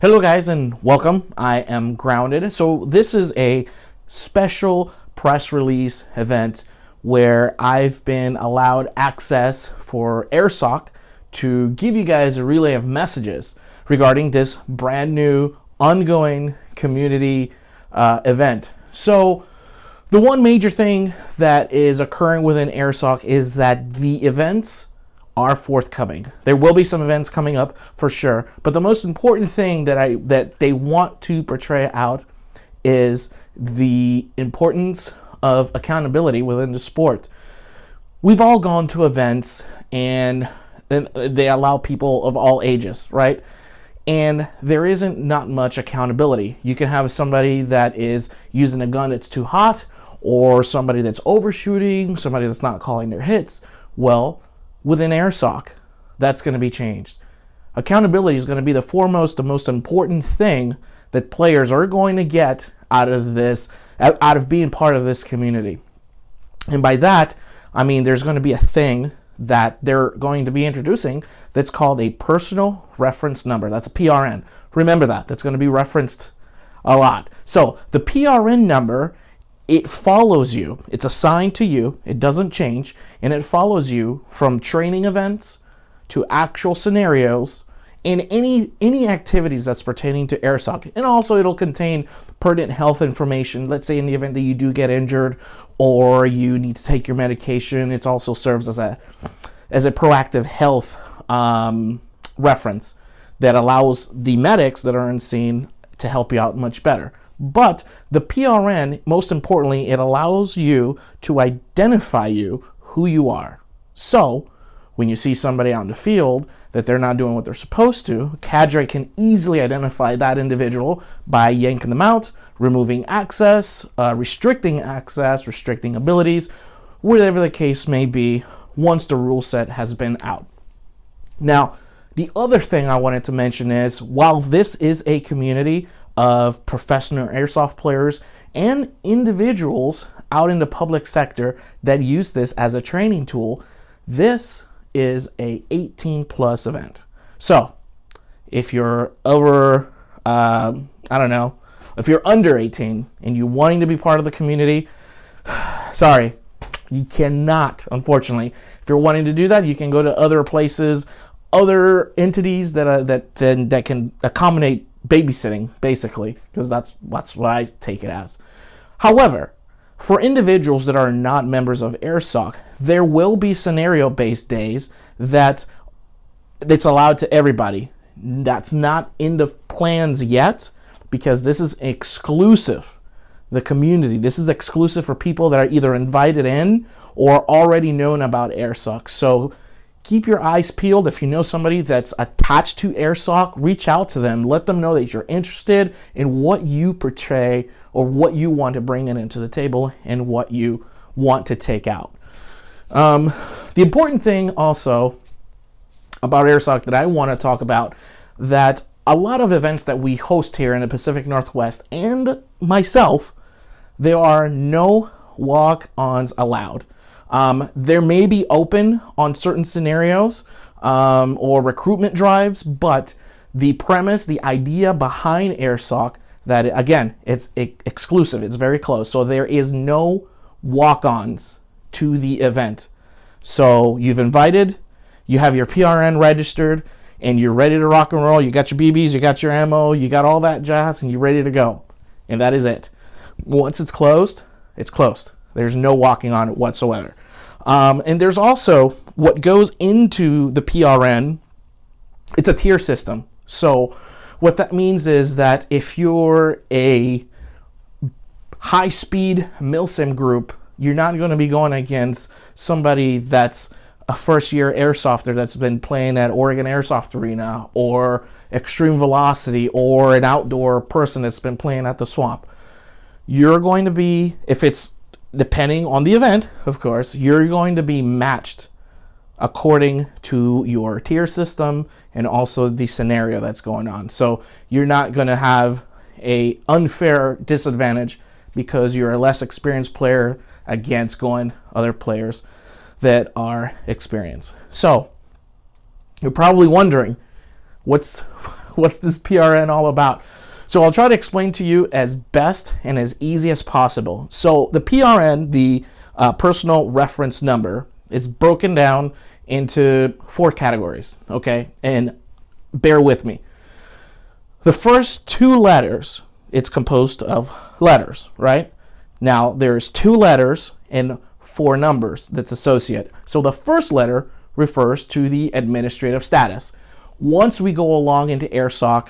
Hello guys and welcome. I am Grounded. So this is a special press release event where I've been allowed access for AIRSOC to give you guys a relay of messages regarding this brand new ongoing community event. So the one major thing that is occurring within AIRSOC is that the events are forthcoming. There will be some events coming up for sure, but the most important thing that they want to portray out is the importance of accountability within the sport. We've all gone to events and they allow people of all ages, right? And there isn't not much accountability. You can have somebody that is using a gun that's too hot, or somebody that's overshooting, somebody that's not calling their hits. Well, within AIRSOC, that's going to be changed. Accountability is going to be the foremost, the most important thing that players are going to get out of this, out of being part of this community. And by that, I mean there's going to be a thing that they're going to be introducing that's called a personal reference number. That's a PRN. Remember that. That's going to be referenced a lot. So the PRN number, it follows you. It's assigned to you. It doesn't change. And it follows you from training events to actual scenarios and any activities that's pertaining to AIRSOC. And also it'll contain pertinent health information. Let's say in the event that you do get injured or you need to take your medication, it also serves as a proactive health reference that allows the medics that are on scene to help you out much better. But the PRN, most importantly, it allows you to identify who you are. So when you see somebody out in the field that they're not doing what they're supposed to, cadre can easily identify that individual by yanking them out, removing access, restricting abilities, whatever the case may be, once the rule set has been out. Now, the other thing I wanted to mention is, while this is a community of professional airsoft players and individuals out in the public sector that use this as a training tool, this is a 18 plus event. So if you're over, if you're under 18 and you're wanting to be part of the community, sorry, you cannot, unfortunately. If you're wanting to do that, you can go to other places, other entities that can accommodate babysitting, basically, because that's what I take it as. However, for individuals that are not members of AIRSOC, there will be scenario-based days that's allowed to everybody. That's not in the plans yet, because this is exclusive. The community, this is exclusive for people that are either invited in or already known about AIRSOC. So keep your eyes peeled. If you know somebody that's attached to AIRSOC, reach out to them. Let them know that you're interested in what you portray or what you want to bring into the table and what you want to take out. The important thing also about AIRSOC that I want to talk about, that a lot of events that we host here in the Pacific Northwest and myself, there are no walk-ons allowed. There may be open on certain scenarios or recruitment drives, but the premise, the idea behind AIRSOC, that again, it's exclusive, it's very close. So there is no walk-ons to the event. So you've invited, you have your PRN registered, and you're ready to rock and roll. You got your BBs, you got your ammo, you got all that jazz, and you're ready to go. And that is it. Once it's closed, it's closed. There's no walking on it whatsoever. And there's also what goes into the PRN. It's a tier system. So what that means is that if you're a high-speed milsim group, you're not going to be going against somebody that's a first-year airsofter that's been playing at Oregon Airsoft Arena or Extreme Velocity, or an outdoor person that's been playing at the Swamp. You're going to be, if it's depending on the event, of course, you're going to be matched according to your tier system and also the scenario that's going on. So you're not going to have a unfair disadvantage because you're a less experienced player against going other players that are experienced. So you're probably wondering, what's this PRN all about? So I'll try to explain to you as best and as easy as possible. So the PRN, the personal reference number, is broken down into 4 categories, okay? And bear with me. The first 2 letters, it's composed of letters, right? Now, there's 2 letters and 4 numbers that's associated. So the first letter refers to the administrative status. Once we go along into AIRSOC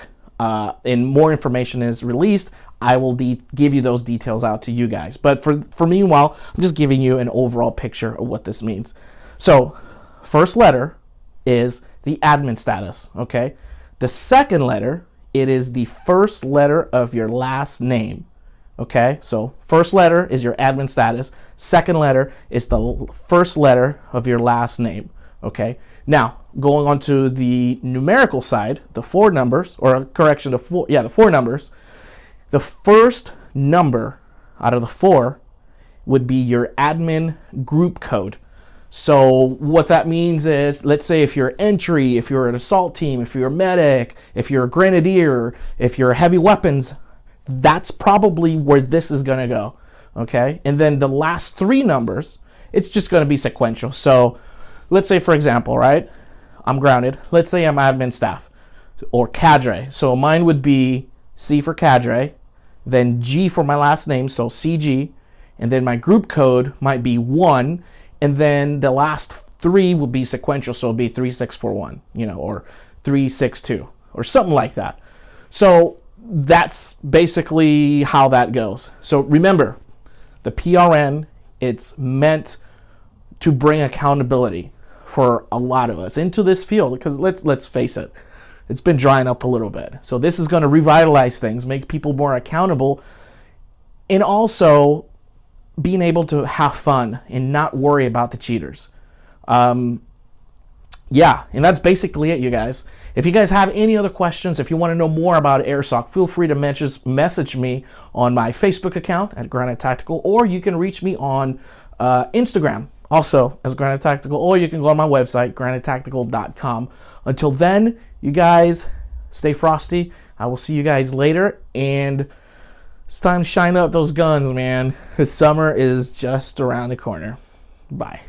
and more information is released, I will give you those details out to you guys. But for meanwhile, I'm just giving you an overall picture of what this means. So first letter is the admin status, okay? The second letter, it is the first letter of your last name, okay? So first letter is your admin status. Second letter is the first letter of your last name, okay? Now, going on to the numerical side, the 4 numbers, or correction, the 4 numbers, the first number out of the 4 would be your admin group code. So what that means is, let's say if you're entry, if you're an assault team, if you're a medic, if you're a grenadier, if you're heavy weapons, that's probably where this is going to go, okay? And then the last 3 numbers, it's just going to be sequential. So let's say, for example, right, I'm grounded. Let's say I'm admin staff or cadre. So mine would be C for cadre, then G for my last name, so CG, and then my group code might be 1, and then the last 3 would be sequential, so it'll be 3641, or 362, or something like that. So that's basically how that goes. So remember, the PRN, it's meant to bring accountability for a lot of us into this field, because let's face it, it's been drying up a little bit. So this is going to revitalize things, make people more accountable, and also being able to have fun and not worry about the cheaters. Yeah, and that's basically it, you guys. If you guys have any other questions, if you want to know more about AIRSOC, feel free to message me on my Facebook account at Grounded Tactical, or you can reach me on Instagram, also as Grounded Tactical, or you can go on my website, groundedtactical.com. Until then, you guys stay frosty. I will see you guys later, and it's time to shine up those guns, man. The summer is just around the corner. Bye.